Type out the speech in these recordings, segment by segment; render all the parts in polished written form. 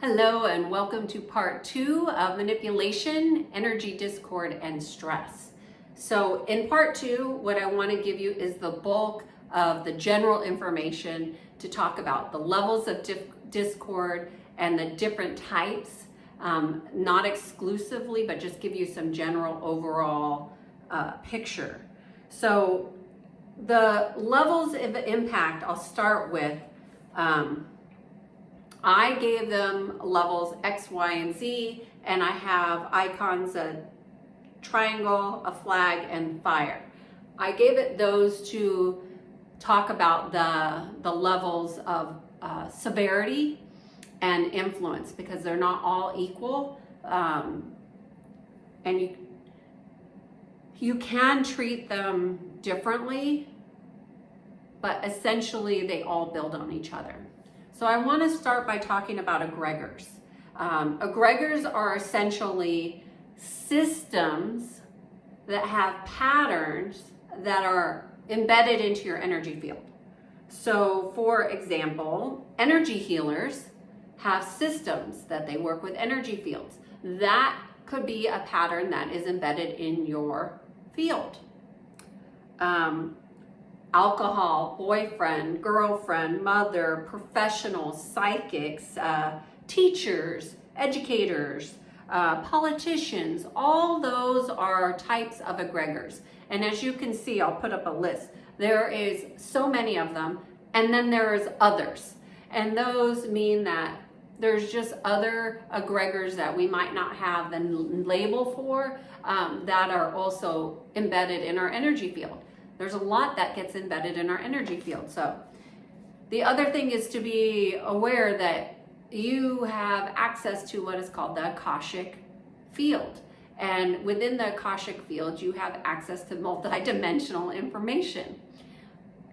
Hello and welcome to part 2 of manipulation, energy discord, and stress. So in part 2, what I want to give you is the bulk of the general information to talk about the levels of discord and the different types, not exclusively, but just give you some general overall picture. So the levels of impact, I'll start with, I gave them levels X, Y, and Z, and I have icons, a triangle, a flag, and fire. I gave it those to talk about the levels of severity and influence, because they're not all equal, and you can treat them differently, but essentially they all build on each other. So I want to start by talking about egregors. Egregors are essentially systems that have patterns that are embedded into your energy field. So for example, energy healers have systems that they work with energy fields. That could be a pattern that is embedded in your field. Alcohol, boyfriend, girlfriend, mother, professionals, psychics, teachers, educators, politicians, all those are types of egregors. And as you can see, I'll put up a list. There is so many of them, and then there's others. And those mean that there's just other egregors that we might not have the label for that are also embedded in our energy field. There's a lot that gets embedded in our energy field. So the other thing is to be aware that you have access to what is called the Akashic field. And within the Akashic field, you have access to multidimensional information.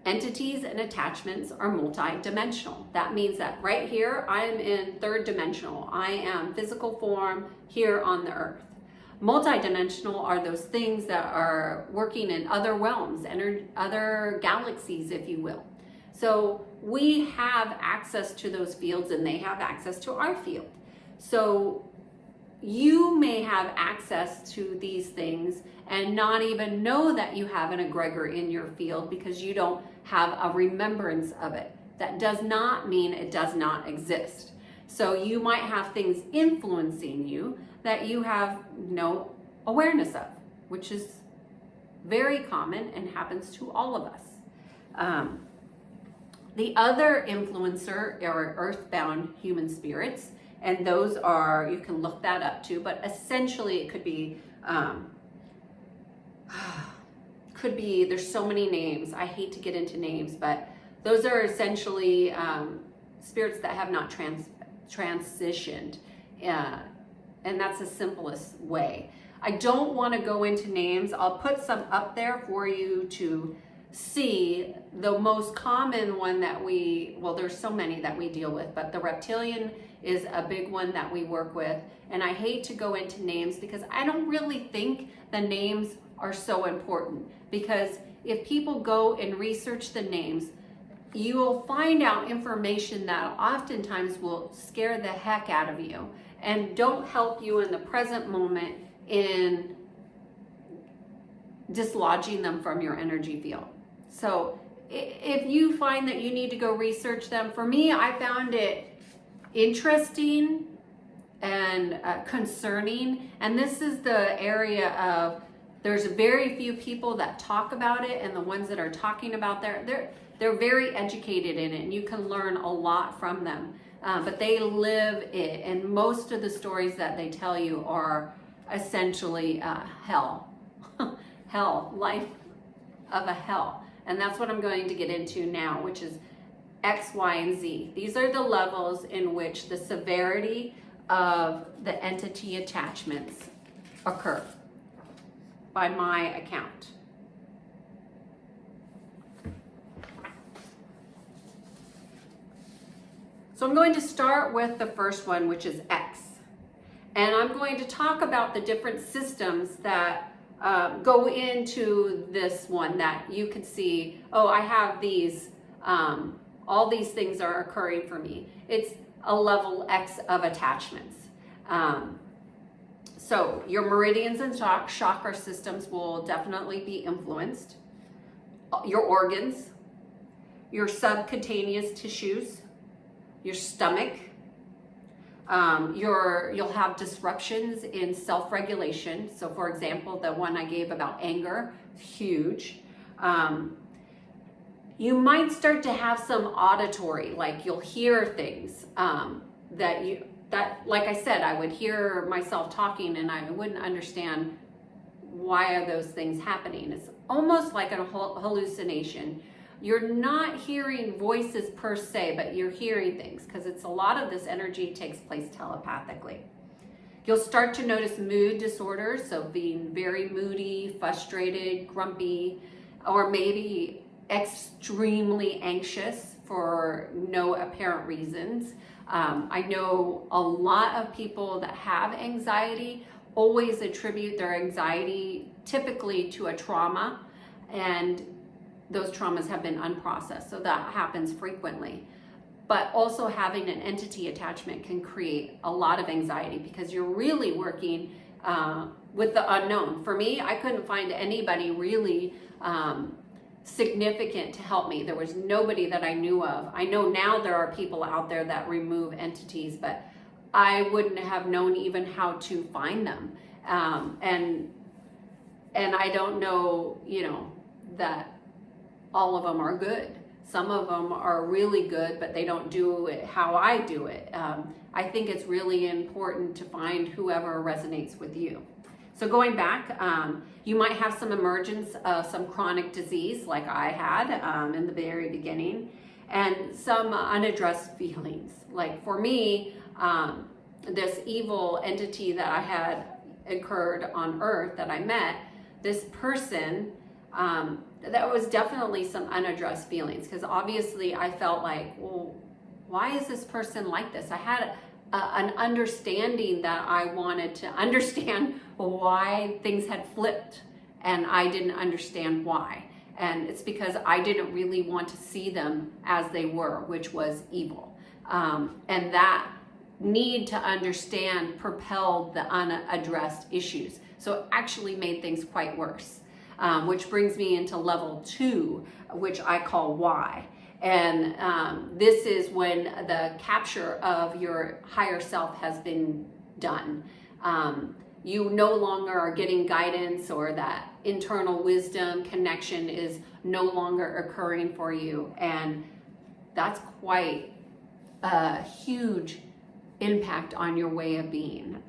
Entities and attachments are multidimensional. That means that right here, I'm in third dimensional. I am physical form here on the earth. Multidimensional are those things that are working in other realms, other galaxies, if you will. So we have access to those fields and they have access to our field. So you may have access to these things and not even know that you have an egregor in your field because you don't have a remembrance of it. That does not mean it does not exist. So you might have things influencing you that you have no awareness of, which is very common and happens to all of us. The other influencer are earthbound human spirits, and those are, you can look that up too, but essentially it could be, there's so many names. I hate to get into names, but those are essentially spirits that have not transitioned. And that's the simplest way. I don't want to go into names. I'll put some up there for you to see. The most common one that there's so many that we deal with, but the reptilian is a big one that we work with. And I hate to go into names because I don't really think the names are so important, because if people go and research the names, you will find out information that oftentimes will scare the heck out of you and don't help you in the present moment in dislodging them from your energy field. So if you find that you need to go research them, for me, I found it interesting and concerning. And this is the area of, there's very few people that talk about it, and the ones that are talking about they're very educated in it, and you can learn a lot from them. But they live it, and most of the stories that they tell you are essentially hell. Hell, life of a hell. And that's what I'm going to get into now, which is X, Y, and Z. These are the levels in which the severity of the entity attachments occur by my account. So I'm going to start with the first one, which is X. And I'm going to talk about the different systems that go into this one that you could see, oh, I have these, all these things are occurring for me. It's a level X of attachments. So your meridians and chakra systems will definitely be influenced. Your organs, your subcutaneous tissues, your stomach, you'll have disruptions in self-regulation. So for example, the one I gave about anger, huge. You might start to have some auditory, like you'll hear things that, like I said, I would hear myself talking and I wouldn't understand why are those things happening. It's almost like a hallucination. You're not hearing voices per se, but you're hearing things because it's a lot of this energy takes place telepathically. You'll start to notice mood disorders, so being very moody, frustrated, grumpy, or maybe extremely anxious for no apparent reasons. I know a lot of people that have anxiety always attribute their anxiety typically to a trauma, and those traumas have been unprocessed, so that happens frequently. But also having an entity attachment can create a lot of anxiety because you're really working with the unknown. For me, I couldn't find anybody really significant to help me. There was nobody that I knew of. I know now there are people out there that remove entities, but I wouldn't have known even how to find them. And I don't know, that all of them are good. Some of them are really good, but they don't do it how I do it. I think it's really important to find whoever resonates with you. So going back, you might have some emergence of some chronic disease like I had in the very beginning, and some unaddressed feelings. Like for me, this evil entity that I had incurred on Earth that I met, this person, that was definitely some unaddressed feelings, because obviously I felt like, well, why is this person like this? I had an understanding that I wanted to understand why things had flipped, and I didn't understand why. And it's because I didn't really want to see them as they were, which was evil. And that need to understand propelled the unaddressed issues. So it actually made things quite worse. Which brings me into level 2, which I call why. And this is when the capture of your higher self has been done. You no longer are getting guidance, or that internal wisdom connection is no longer occurring for you. And that's quite a huge impact on your way of being.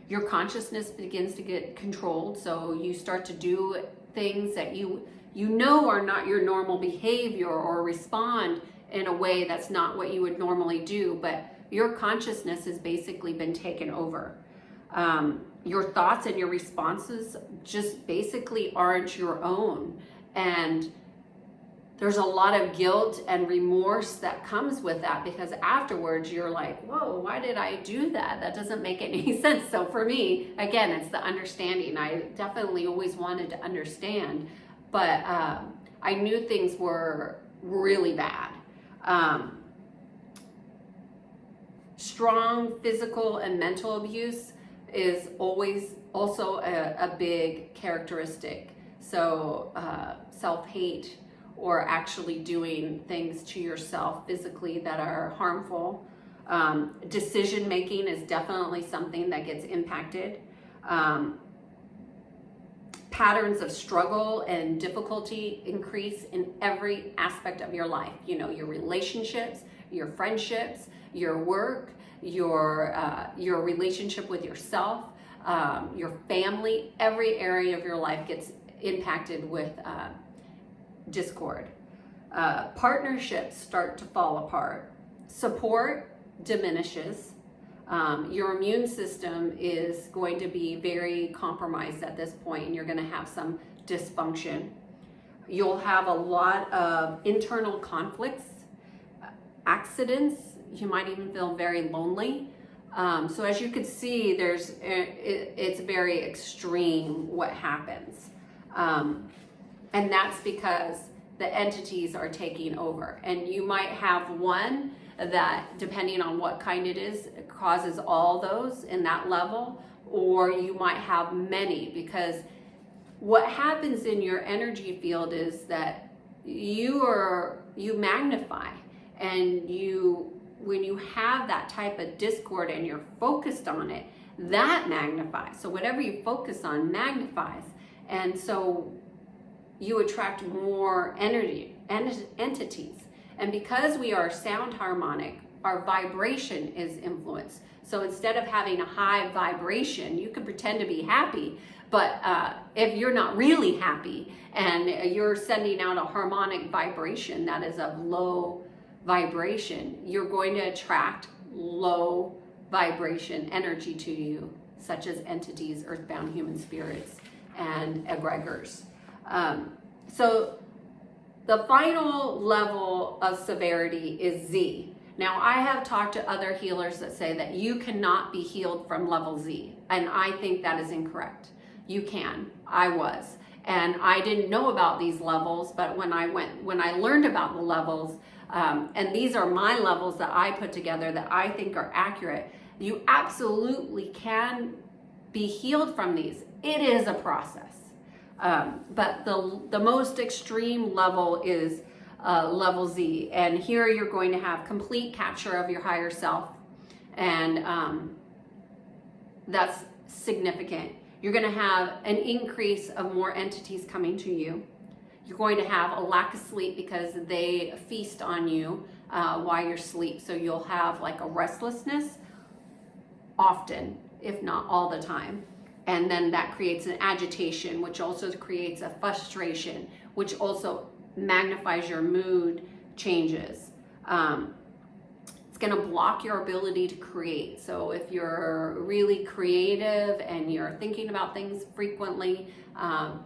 Your consciousness begins to get controlled, so you start to do things that you know are not your normal behavior, or respond in a way that's not what you would normally do, but your consciousness has basically been taken over. Your thoughts and your responses just basically aren't your own, and there's a lot of guilt and remorse that comes with that, because afterwards you're like, whoa, why did I do that? That doesn't make any sense. So for me, again, it's the understanding. I definitely always wanted to understand, but I knew things were really bad. Strong physical and mental abuse is always also a big characteristic. So self-hate, or actually doing things to yourself physically that are harmful. Decision making is definitely something that gets impacted. Patterns of struggle and difficulty increase in every aspect of your life. Your relationships, your friendships, your work, your relationship with yourself, your family. Every area of your life gets impacted with discord. Partnerships start to fall apart. Support diminishes. Your immune system is going to be very compromised at this point, and you're going to have some dysfunction. You'll have a lot of internal conflicts, accidents. You might even feel very lonely. So as you can see, it's very extreme what happens. And that's because the entities are taking over. And you might have one that, depending on what kind it is, causes all those in that level, or you might have many, because what happens in your energy field is that you magnify, and when you have that type of discord and you're focused on it, that magnifies. So whatever you focus on magnifies, and so you attract more entities. And because we are sound harmonic, our vibration is influenced. So instead of having a high vibration, you can pretend to be happy, but if you're not really happy and you're sending out a harmonic vibration that is of low vibration, you're going to attract low vibration energy to you, such as entities, earthbound human spirits, and egregors. So the final level of severity is Z. Now, I have talked to other healers that say that you cannot be healed from level Z, and I think that is incorrect. You can. I was. And I didn't know about these levels, but when I learned about the levels, and these are my levels that I put together that I think are accurate, you absolutely can be healed from these. It is a process. But the most extreme level is level Z. And here you're going to have complete capture of your higher self. And that's significant. You're going to have an increase of more entities coming to you. You're going to have a lack of sleep because they feast on you while you're asleep. So you'll have like a restlessness often, if not all the time. And then that creates an agitation, which also creates a frustration, which also magnifies your mood changes. It's going to block your ability to create. So if you're really creative and you're thinking about things frequently,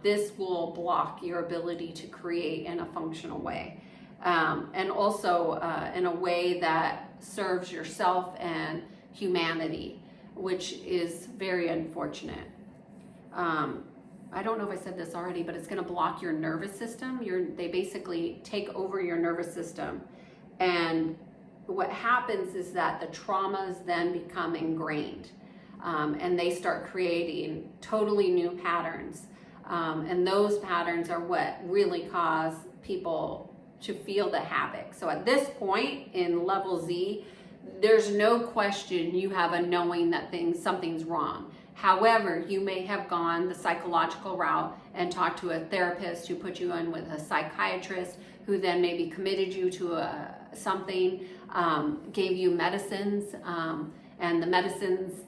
this will block your ability to create in a functional way. And also in a way that serves yourself and humanity, which is very unfortunate. I don't know if I said this already, but it's going to block your nervous system. They basically take over your nervous system. And what happens is that the traumas then become ingrained, and they start creating totally new patterns. And those patterns are what really cause people to feel the havoc. So at this point in level Z, there's no question you have a knowing that something's wrong. However, you may have gone the psychological route and talked to a therapist who put you in with a psychiatrist who then maybe committed you to something, gave you medicines, and the medicines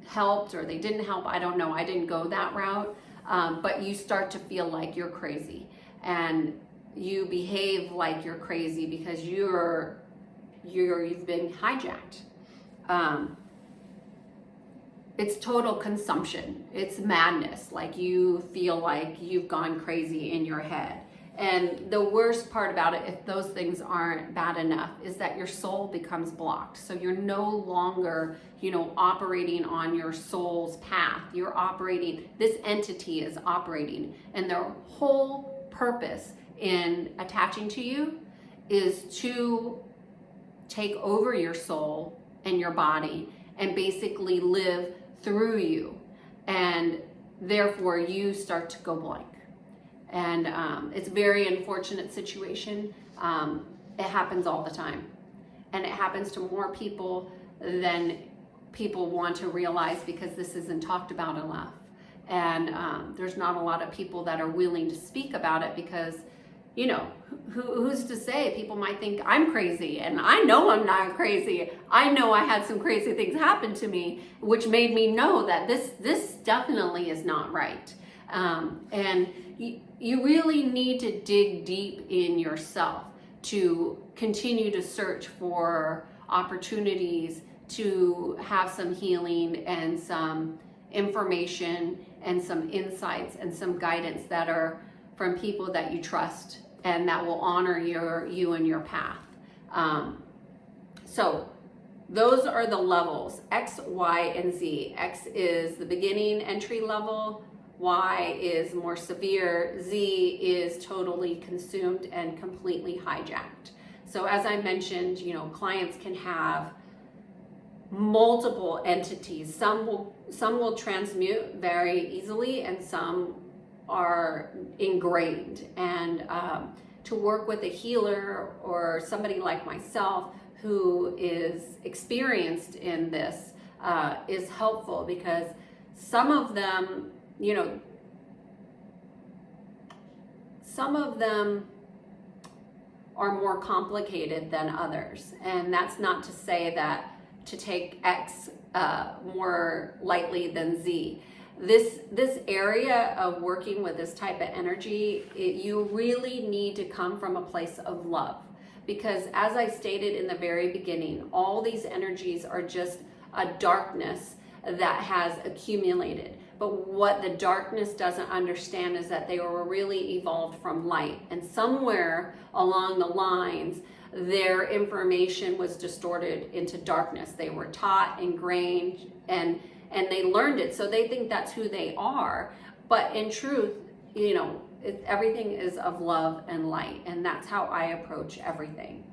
helped or they didn't help. I don't know. I didn't go that route. But you start to feel like you're crazy and you behave like you're crazy because you've been hijacked. It's total consumption. It's madness. Like you feel like you've gone crazy in your head. And the worst part about it, if those things aren't bad enough, is that your soul becomes blocked. So you're no longer, operating on your soul's path. This entity is operating, and their whole purpose in attaching to you is to take over your soul and your body and basically live through you, and therefore you start to go blank. And it's a very unfortunate situation. It happens all the time, and it happens to more people than people want to realize because this isn't talked about enough. And there's not a lot of people that are willing to speak about it because who's to say? People might think I'm crazy, and I know I'm not crazy. I know I had some crazy things happen to me, which made me know that this definitely is not right. And you really need to dig deep in yourself to continue to search for opportunities to have some healing and some information and some insights and some guidance that are from people that you trust and that will honor you and your path. So those are the levels, X, Y, and Z. X is the beginning entry level. Y is more severe, Z is totally consumed and completely hijacked. So as I mentioned, you know, clients can have multiple entities. Some will transmute very easily, and some are ingrained. And to work with a healer or somebody like myself who is experienced in this is helpful, because some of them, you know, some of them are more complicated than others. And that's not to say that to take X more lightly than Z. This area of working with this type of energy, you really need to come from a place of love. Because as I stated in the very beginning, all these energies are just a darkness that has accumulated. But what the darkness doesn't understand is that they were really evolved from light. And somewhere along the lines, their information was distorted into darkness. They were taught, ingrained, and they learned it. So they think that's who they are. But in truth, you know, everything is of love and light. And that's how I approach everything.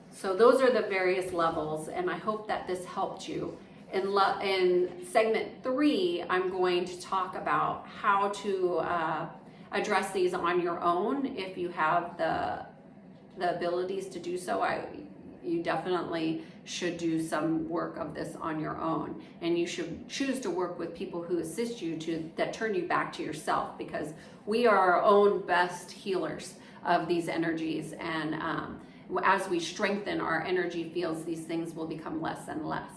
So those are the various levels. And I hope that this helped you. In segment 3, I'm going to talk about how to address these on your own. If you have the abilities to do so, you definitely should do some work of this on your own. And you should choose to work with people who assist you that turn you back to yourself, because we are our own best healers of these energies. And as we strengthen our energy fields, these things will become less and less.